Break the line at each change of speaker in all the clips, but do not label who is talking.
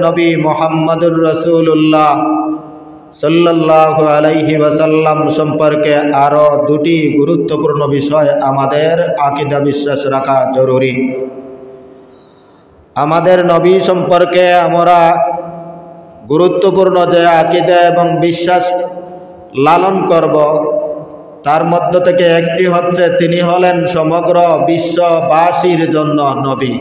নবী মুহাম্মদুর রাসূলুল্লাহ সাল্লাল্লাহু আলাইহি ওয়াসাল্লাম সম্পর্কে আরও দুটি গুরুত্বপূর্ণ বিষয় আমাদের আকীদা বিশ্বাস রাখা জরুরি। আমাদের নবী সম্পর্কে আমরা গুরুত্বপূর্ণ যে আকীদা এবং বিশ্বাস লালন করব, তার মধ্য থেকে একটি হচ্ছে তিনি হলেন সমগ্র বিশ্ববাসীর জন্য নবী,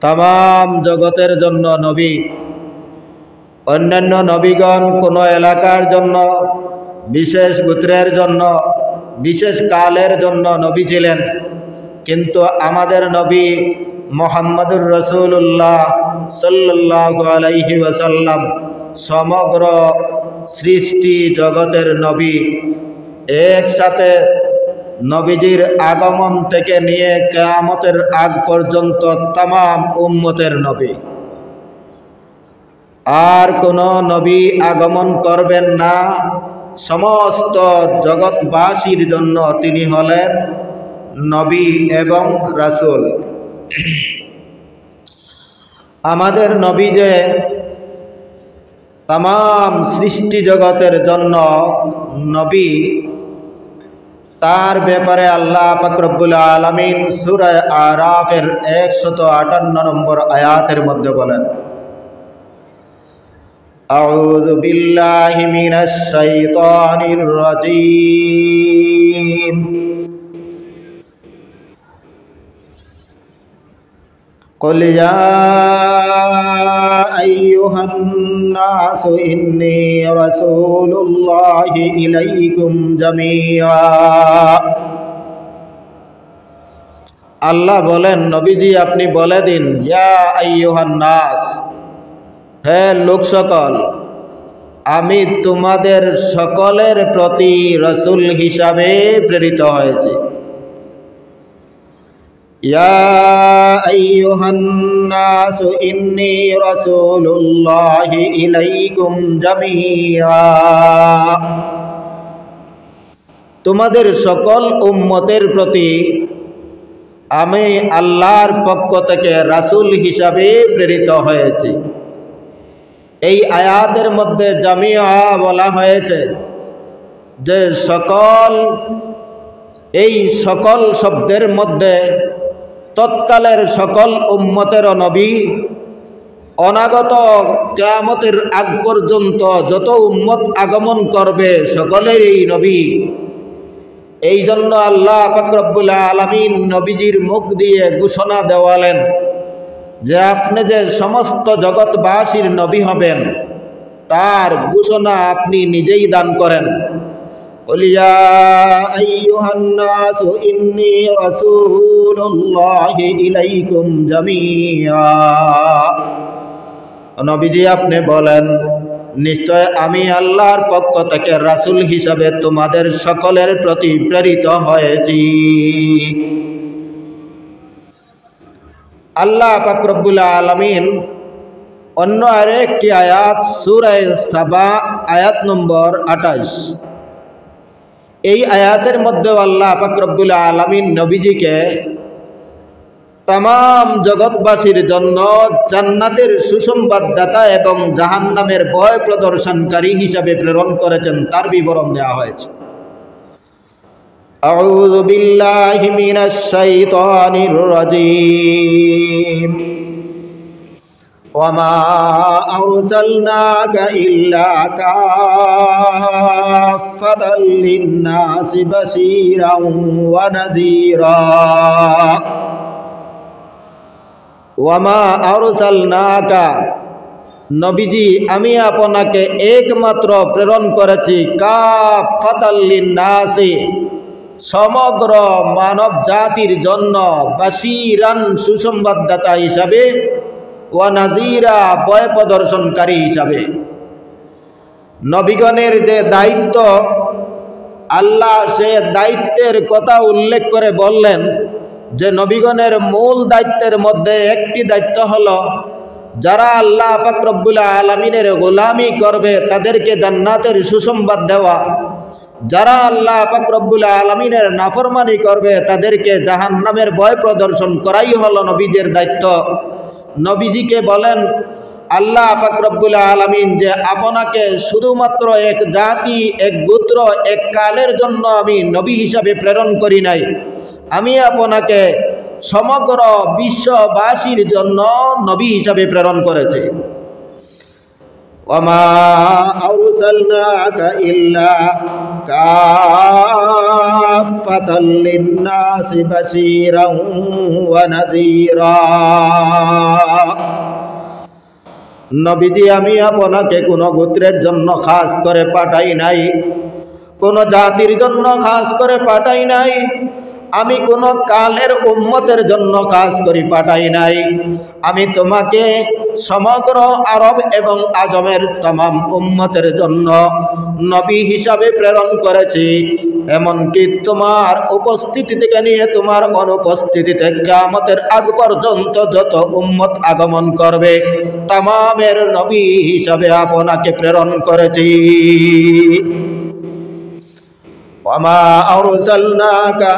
তাম জগতের জন্য নবী। অন্যান্য নবীগণ কোনো এলাকার জন্য, বিশেষ গোত্রের জন্য, বিশেষ কালের জন্য নবী ছিলেন, কিন্তু আমাদের নবী মুহাম্মদুর রাসূলুল্লাহ সাল্লাল্লাহু আলাইহি ওয়াসাল্লাম সমগ্র সৃষ্টি জগতের নবী। একসাথে নবীজির আগমন থেকে নিয়ে কিয়ামতের আগ পর্যন্ত তাম উম্মতের নবী। আর কোনো নবী আগমন করবেন না, সমস্ত জগৎবাসীর জন্য তিনি হলেন নবী এবং রাসূল। আমাদের নবী যে তাম সৃষ্টি জগতের জন্য নবী, তার ব্যাপারে আল্লাহ পাক রব্বুল আলামিন সূরা আরাফের 158 নম্বর আয়াতের মধ্যে বলেন, আউযু বিল্লাহি মিনাশ শাইতানির রাজীম, কুল ইয়া আইয়ুহান নাসু ইন্নী রাসূলুল্লাহি ইলাইকুম জামিআ। আল্লাহ বলেন, নবীজি আপনি বলে দিন, ইয়া আইয়ুহান নাস, হে লোক সকল, আমি তোমাদের সকলের প্রতি রাসূল হিসাবে প্রেরিত হয়েছি। ইয়া আইয়ুহান নাস ইন্নী রাসূলুল্লাহি ইলাইকুম জামিআ, তোমাদের সকল উম্মতের প্রতি আমি আল্লাহর পক্ষ থেকে রাসূল হিসাবে প্রেরিত হয়েছি। এই আয়াতের মধ্যে জামিআ বলা হয়েছে যে সকল, এই সকল শব্দের মধ্যে তৎকালের সকল উম্মতের নবী, অনাগত কিয়ামতের আগ পর্যন্ত যত উম্মত আগমন করবে সকলেরই নবী। এই জন্য আল্লাহ পাক রব্বুল আলামিন নবীজির মুখ দিয়ে ঘোষণা দেওয়ালেন যে আপনি যে সমস্ত জগৎবাসীর নবী হবেন, তার ঘোষণা আপনি নিজেই দান করেন। কুল ইয়া আইয়ুহান নাসু ইন্নী রাসূলুল্লাহি ইলাইকুম জামিআ, নবীজি আপনি বলেন, নিশ্চয় আমি আল্লাহর পক্ষ থেকে রাসূল হিসাবে তোমাদের সকলের প্রতি প্রেরিত হয়েছি। আল্লাহ পাক রব্বুল আলামিন অন্য আরেকটি আয়াত সূরা সাবা আয়াত নম্বর 28, এই আয়াতের মধ্যে আল্লাহ পাক রব্বুল আলামিন নবীজিকে তাম জগৎবাসীর জন্য জান্নাতের সুসংবাদদাতা এবং জাহান্নামের ভয় প্রদর্শনকারী হিসাবে প্রেরণ করেছেন, তার বিবরণ দেওয়া হয়েছে। আউযু বিল্লাহি মিনাশ শাইতানির রাজীম, ওয়া মা আরসালনাকা ইল্লা কাফফাতাল লিন-নাসি বাশীরান ওয়া নাযীরা, ওয়া মা আরসালনাকা, নবীজি আমি আপনাকে একমাত্র প্রেরণ করেছি কাফফাতাল লিন-নাসি, সমগ্র মানব জাতির জন্য, বাশীরান সুসংবাদদাতা হিসাবে, ওয়া নাযীরা ভয় প্রদর্শনকারী হিসাবে। নবীগণের যে দায়িত্ব, আল্লাহ সে দায়িত্বের কথা উল্লেখ করে বললেন যে নবীগণের মূল দায়িত্বের মধ্যে একটি দায়িত্ব হলো, যারা আল্লাহ পাক রব্বুল আলামিনের গোলামি করবে তাদেরকে জান্নাতের সুসংবাদ দেওয়া, যারা আল্লাহ পাক রব্বুল আলামিনের নাফরমানি করবে তাদেরকে জাহান্নামের ভয় প্রদর্শন করাই হলো নবীদের দায়িত্ব। নবীজিকে বলেন আল্লাহ পাক রব্বুল আলামিন যে আপনাকে শুধুমাত্র এক জাতি, এক গোত্র, এক কালের জন্য আমি নবী হিসাবে প্রেরণ করি নাই, আমি আপনাকে সমগ্র বিশ্ববাসীর জন্য নবী হিসাবে প্রেরণ করেছি। ওয়ামা আরসালনাকা ইল্লা কাফাতাল লিন্নাসি বাশীরাও ওয়া নাযীরা। নবীজি, আমি আপনাকে কোন গোত্রের জন্য খাস করে পাঠাই নাই, কোন জাতির জন্য খাস করে পাঠাই নাই, আমি কোন কালের উম্মতের জন্য খাস করে পাঠাই নাই। আমি তোমাকে সমগ্র আরব এবং আজমের तमाम উম্মতের জন্য নবী হিসাবে প্রেরণ করেছি। এমনকি তোমার উপস্থিতি থেকে নিয়ে তোমার অনুপস্থিতিতে কিয়ামতের আগ পর্যন্ত যত উম্মত আগমন করবে तमामेর নবী হিসাবে আপনাকে প্রেরণ করেছি। ওয়ামা আরসালনাকা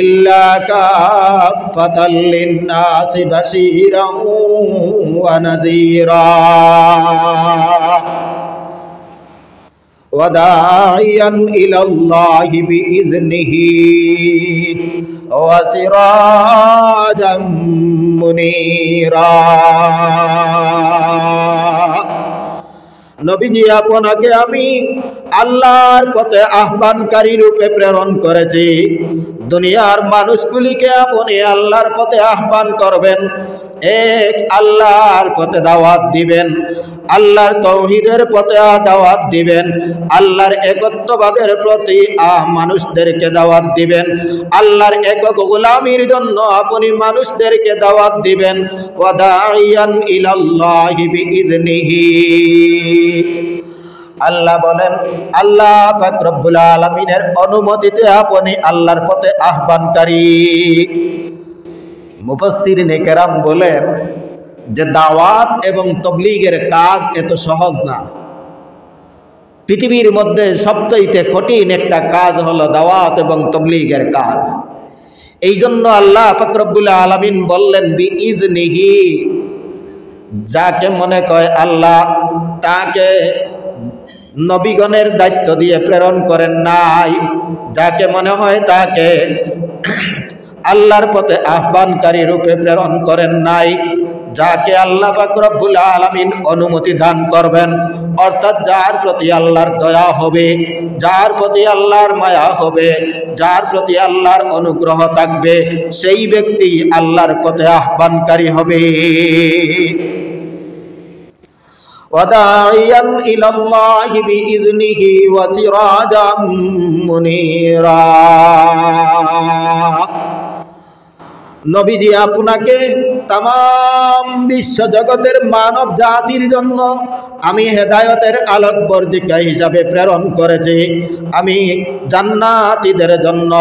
ইল্লা কাফাতাল লিন্নাসি বাশীরাও ওয়া নাযীরা ওয়া দাঈয়ান ইলাল্লাহি বিইজনিহি ওয়া সিরাজাম মুনীরা। নবীজি, আপনাকে আমি আল্লাহর পথে আহ্বানকারী রূপে প্রেরণ করেছি। দুনিয়ার মানুষগুলিকে আপনি আল্লাহর পথে আহ্বান করবেন, এক আল্লাহর পথে দাওয়াত দিবেন, আল্লাহর তাওহীদের পথে দাওয়াত দিবেন, আল্লাহর একত্ববাদের প্রতি মানুষদেরকে দাওয়াত দিবেন, আল্লাহর একক গোলামির জন্য আপনি মানুষদেরকে দাওয়াত দিবেন। ওয়া দাঈয়ান ইলাল্লাহি বিইজনিহি। আল্লাহ বলেন, আল্লাহ পাক রব্বুল আলামিনের অনুমতিতে আপনি আল্লাহর পথে আহ্বানকারী। মুফাসসিরিনে কেরাম বলেন যে দাওয়াত এবং তাবলীগের কাজ এত সহজ না। পৃথিবীর মধ্যে সবচাইতে কঠিন একটা কাজ হলো দাওয়াত এবং তাবলীগের কাজ। এই জন্য আল্লাহ পাক রব্বুল আলামিন বললেন বিইজনিহি। যাকে মনে করে আল্লাহ তাকে নবীগণের দায়িত্ব দিয়ে প্রেরণ করেন নাই, যাকে মনে হয় তাকে আল্লাহর পথে আহ্বানকারী রূপে প্রেরণ করেন নাই, যাকে আল্লাহ পাক রব্বুল আলামিন অনুমতি দান করবেন, অর্থাৎ যার প্রতি আল্লাহর দয়া হবে, যার প্রতি আল্লাহর মায়া হবে, যার প্রতি আল্লাহর অনুগ্রহ থাকবে, সেই ব্যক্তি আল্লাহর পথে আহ্বানকারী হবে। ওয়াদাইয়ান ইলাল্লাহি বিইজনিহি ওয়া সিরাজাম মুনীরা। নবীজি, আপনাকে तमाम বিশ্ব জগতের মানব জাতির জন্য আমি হেদায়েতের আলোকবর্তিকা হিসাবে প্রেরণ করেছি। আমি জান্নাতীদের জন্য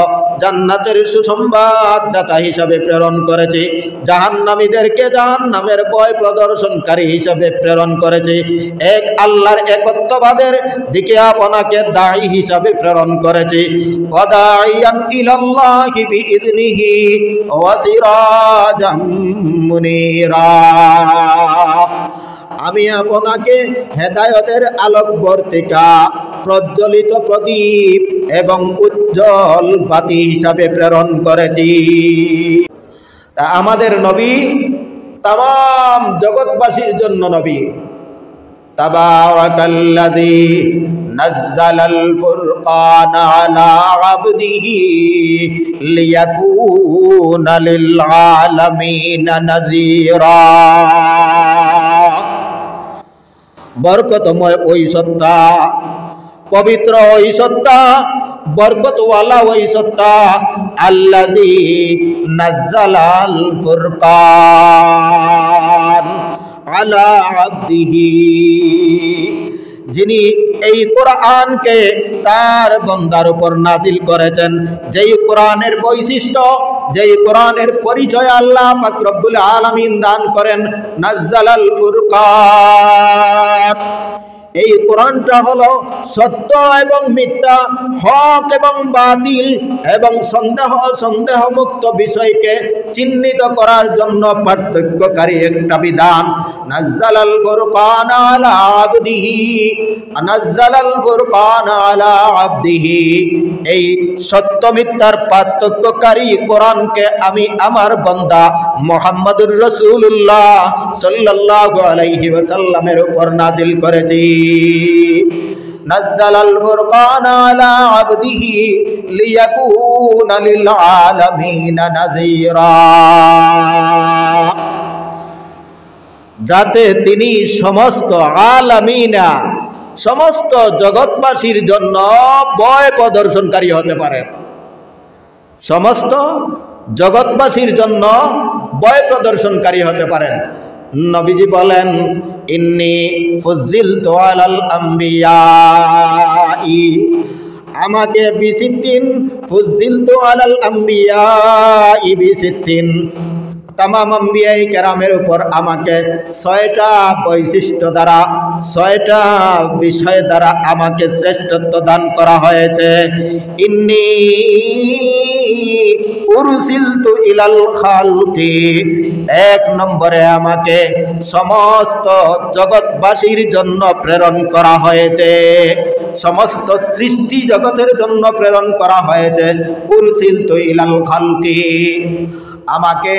জান্নাতের সুসংবাদদাতা হিসাবে প্রেরণ করেছি, জাহান্নামীদেরকে জাহান্নামের ভয় প্রদর্শনকারী হিসাবে প্রেরণ করেছি। এক আল্লাহর একত্ববাদের দিকে আপনাকে দায়ী হিসাবে প্রেরণ করেছি। ওয়াদাইয়ান ইলাল্লাহি বিইজনিহি ওয়া সিরাজাম মুনীরা। আমি আপনাকে হেদায়েতের আলোকবর্তিকা, প্রজ্বলিত প্রদীপ এবং উজ্জ্বল বাতি হিসাবে প্রেরণ করেছি। তা আমাদের নবী तमाम জগৎবাসীর জন্য নবী। তাবারাকাল্লাযী নাযালাল ফুরকানা আলা আবদিহি লিয়াকুনা লিল আলামিনা নাযীরা। বরকতময় ওই সত্তা, পবিত্র ওই সত্তা, বরকতওয়ালা ওই সত্তা, আল্লাযী নাযালাল ফুরকান আলা আবদিহি, যিনি এই কোরআনকে তার বান্দার উপর নাজিল করেছেন। যেই কোরআনের বৈশিষ্ট্য, যেই কোরআনের পরিচয় আল্লাহ পাক রব্বুল আলামিন দান করেন, নাযালাল ফুরকান, এই কোরআনটা হলো সত্য এবং মিথ্যা, হক এবং বাতিল এবং সন্দেহ মুক্ত বিষয়কে চিহ্নিত করার জন্য পার্থক্যকারী একটা বিধান। নাজ্জালাল ফুরকান আলা আবদিহি, নাজ্জালাল ফুরকান আলা আবদিহি। এই সত্য মিথ্যার পার্থক্যকারী কোরআনকে আমি আমার বান্দা মুহাম্মদুর রাসূলুল্লাহ সাল্লাল্লাহু আলাইহি ওয়াসাল্লামের উপর নাজিল করেছি। নাজ্জালাল ফুরকান আলা আবদিহি লিয়াকুনা লিল আলামিনা নাযীরা, যাতে তিনি সমস্ত আলামিনা, সমস্ত জগৎবাসীর জন্য ভয় প্রদর্শনকারী হতে পারেন। সমস্ত জগৎবাসীর জন্য ভয় প্রদর্শনকারী হতে পারেন। নবীজি বলেন, ইন্নী ফুজ্জিলতু আলাল আম্বিয়াই, আমাকে বিসিদ্দিন, ফুজ্জিলতু আলাল আম্বিয়াই বিসিদ্দিন, তামাম আম্বিয়ায়ে কেরামের উপর আমাকে 6টা বৈশিষ্ট্য দ্বারা, 6টা বিষয় দ্বারা আমাকে শ্রেষ্ঠত্ব দান করা হয়েছে। ইন্নী উরসিলতু ইলাল খালকি, 1 নম্বরে আমাকে সমস্ত জগৎবাসীর জন্য প্রেরণ করা হয়েছে, সমস্ত সৃষ্টি জগতের জন্য প্রেরণ করা হয়েছে। উরসিলতু ইলাল খালকি, আমাকে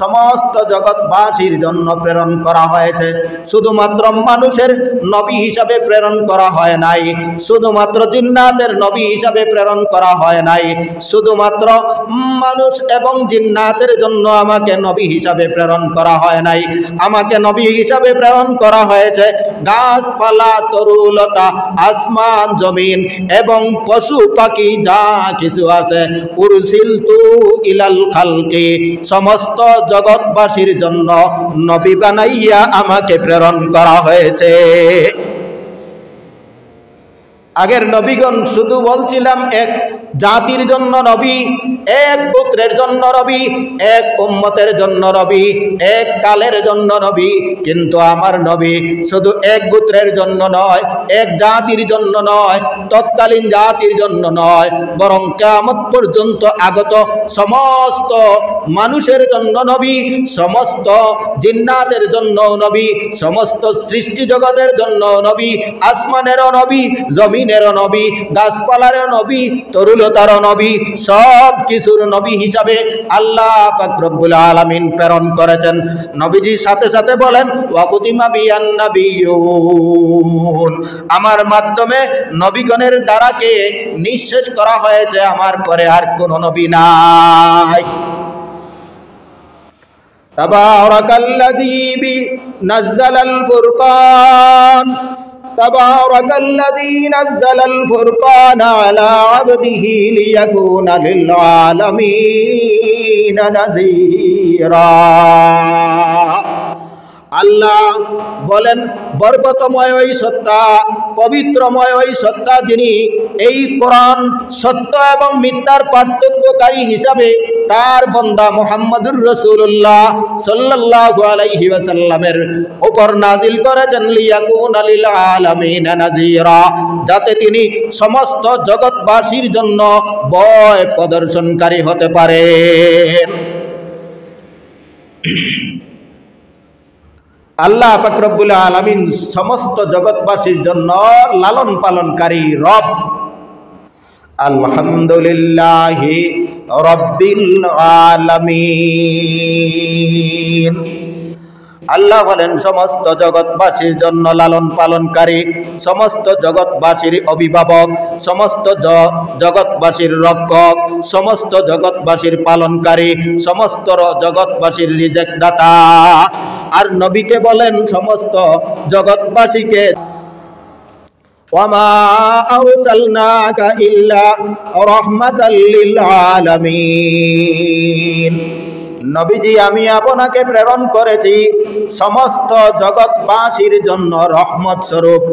সমস্ত জগৎবাসীর জন্য প্রেরণ করা হয়েছে। শুধুমাত্র মানুষের নবী হিসাবে প্রেরণ করা হয় নাই, শুধুমাত্র জিন্নাতের নবী হিসাবে প্রেরণ করা হয় নাই, শুধুমাত্র মানুষ এবং জিন্নাতের জন্য আমাকে নবী হিসাবে প্রেরণ করা হয় নাই। আমাকে নবী হিসাবে প্রেরণ করা হয়েছে গাছপালা, তরুলতা, আসমান জমিন এবং পশু পাখি যা কিছু আছে। উরসিলতু ইলাল খালকি, সমস্ত জগৎবাসীর জন্য নবী বানাইয়া আমাকে প্রেরণ করা হয়েছে। আগের নবীগণ শুধু বলছিলাম এক জাতির জন্য নবী, এক গোত্রের জন্য নবী, এক উম্মতের জন্য নবী, এক কালের জন্য নবী। কিন্তু আমার নবী শুধু এক গোত্রের জন্য নয়, এক জাতির জন্য নয়, তৎকালীন জাতির জন্য নয়, বরং কিয়ামত পর্যন্ত আগত সমস্ত মানুষের জন্য নবী, সমস্ত জিন্নাতের জন্য নবী, সমস্ত সৃষ্টি জগতের জন্য নবী, আসমানেরও নবী, জমিনেরও নবী, গাছপালারও নবী, তরুলতারও নবী, সব কিছুর নবী হিসাবে আল্লাহ পাক রব্বুল আলামিন প্রেরণ করেছেন। নবীজি সাথে সাথে বলেন, ওয়াকুতিমা বিয়ান নাবিয়্যুন, আমার মাধ্যমে নবীগণের দ্বারাকে নিঃশেষ করা হয়েছে, আমার পরে আর কোন নবী নাই। তাবারাকাল্লাযী নাযালাল ফুরকান, তাবারাকাল্লাযী নাযালাল ফুরকান আলা আবদিহি লিয়াকুনা লিল আলামিনা নাযীরা। আল্লাহ বলেন, বরকতময় ওই সত্তা, পবিত্রময় ওই সত্তা যিনি এই কোরআন সত্য এবং মিথ্যার পার্থক্যকারী হিসাবে তার বান্দা মুহাম্মদুর রাসূলুল্লাহ সাল্লাল্লাহু আলাইহি ওয়াসাল্লামের উপর নাজিল করেছেন। লিয়াকুনা লিল আলামিনা নাযীরা, যাতে তিনি সমস্ত জগৎবাসীর জন্য ভয় প্রদর্শনকারী হতে পারেন। আল্লাহ পাক রব্বুল আলামিন সমস্ত জগৎবাসীর জন্য লালন পালনকারী রব। আলহামদুলিল্লাহি রাব্বিল আলামিন। আল্লাহ বলেন সমস্ত জগৎবাসীর জন্য লালন পালনকারী, সমস্ত জগৎবাসীর অভিভাবক, সমস্ত জগৎবাসীর রক্ষক, সমস্ত জগৎবাসীর পালনকারী, সমস্ত জগৎবাসীর রিজেক দাতা। আর নবীকে বলেন সমস্ত জগৎবাসীকে, ওয়ামা আরসালনাকা ইল্লা রাহমাতাল লিল আলামিন। নবীজি, আমি আপনাকে প্রেরণ করেছি সমস্ত জগৎবাসীর জন্য রহমত স্বরূপ।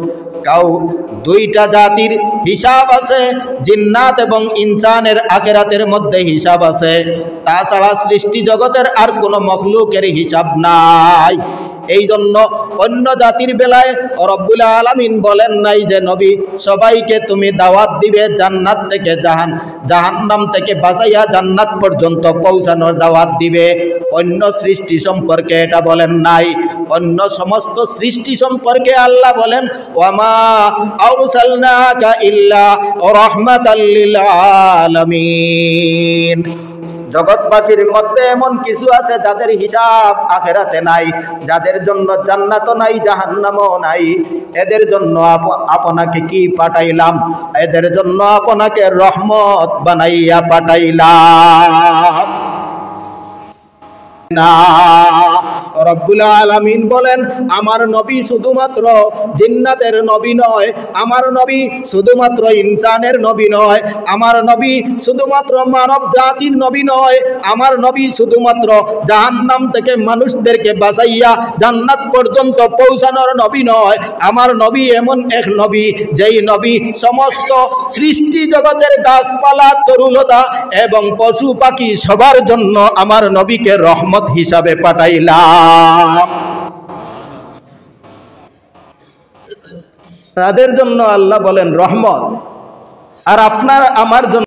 দুইটা জাতির হিসাব আছে, জিন্নাত এবং ইনসানের আখিরাতের মধ্যে হিসাব আছে, তাছাড়া সৃষ্টি জগতের আর কোনো মখলুকের হিসাব নাই। এই জন্য অন্য জাতির বেলায় রব্বুল আলামিন বলেন নাই যে নবী সবাইকে তুমি দাওয়াত দিবে জান্নাত থেকে জাহান্নাম থেকে বাঁচাইয়া জান্নাত পর্যন্ত পৌঁছানোর দাওয়াত দিবে। অন্য সৃষ্টি সম্পর্কে এটা বলেন নাই। অন্য সমস্ত সৃষ্টি সম্পর্কে আল্লাহ বলেন ওয়ামা আরসালনাকা ইল্লা রাহমাতাল লিল আলামিন। জগৎবাসীর মধ্যে এমন কিছু আছে যাদের হিসাব আখিরাতে নাই, যাদের জন্য জান্নাতও নাই জাহান্নামও নাই। এদের জন্য আপনাকে কি পাঠাইলাম? এদের জন্য আপনাকে রহমত বানাইয়া পাঠাইলাম না। রব্বুল আলামিন বলেন আমার নবী শুধুমাত্র জিন্নাতের নবী নয়, আমার নবী শুধুমাত্র ইনসানের নবী নয়, আমার নবী শুধুমাত্র মানব জাতির নবী নয়, আমার নবী শুধুমাত্র জাহান্নাম থেকে মানুষদেরকে বাঁচাইয়া জান্নাত পর্যন্ত পৌঁছানোর নবী নয়। আমার নবী এমন এক নবী যেই নবী সমস্ত সৃষ্টি জগতের গাছপালা তরুলতা এবং পশু পাখি সবার জন্য আমার নবীকে রহমত হিসাবে পাঠাইলাম। তাদের জন্য আল্লাহ বলেন রহমত, আর আপনার আমার জন্য